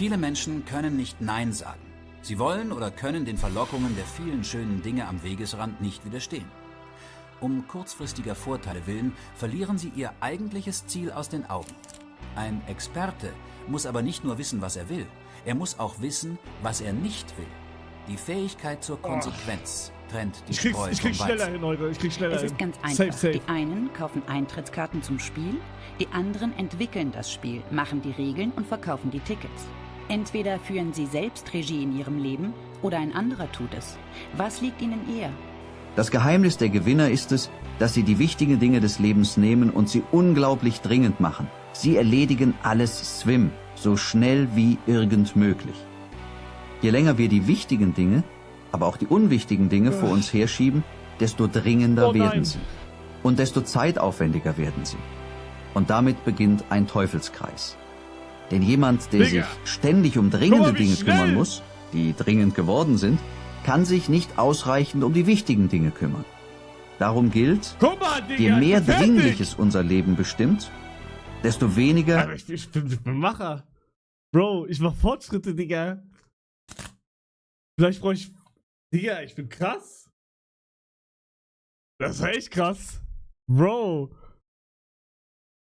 Viele Menschen können nicht Nein sagen. Sie wollen oder können den Verlockungen der vielen schönen Dinge am Wegesrand nicht widerstehen. Um kurzfristiger Vorteile willen verlieren sie ihr eigentliches Ziel aus den Augen. Ein Experte muss aber nicht nur wissen, was er will, er muss auch wissen, was er nicht will. Die Fähigkeit zur Konsequenz trennt die Spreu vom Weizen. Ich krieg schneller hin, Leute. Ich krieg schneller hin. Es ist ganz einfach. Safe. Die einen kaufen Eintrittskarten zum Spiel, die anderen entwickeln das Spiel, machen die Regeln und verkaufen die Tickets. Entweder führen sie selbst Regie in ihrem Leben oder ein anderer tut es. Was liegt ihnen eher? Das Geheimnis der Gewinner ist es, dass sie die wichtigen Dinge des Lebens nehmen und sie unglaublich dringend machen. Sie erledigen alles Swim, so schnell wie irgend möglich. Je länger wir die wichtigen Dinge, aber auch die unwichtigen Dinge vor uns herschieben, desto dringender werden sie. Und desto zeitaufwendiger werden sie. Und damit beginnt ein Teufelskreis. Denn jemand, der sich ständig um dringende Dinge kümmern muss, die dringend geworden sind, kann sich nicht ausreichend um die wichtigen Dinge kümmern. Darum gilt, je mehr Dringliches unser Leben bestimmt, desto weniger... Aber ich bin Macher. Bro, ich mach Fortschritte, Digga. Vielleicht brauche ich... Digga, ich bin krass. Das ist echt krass. Bro.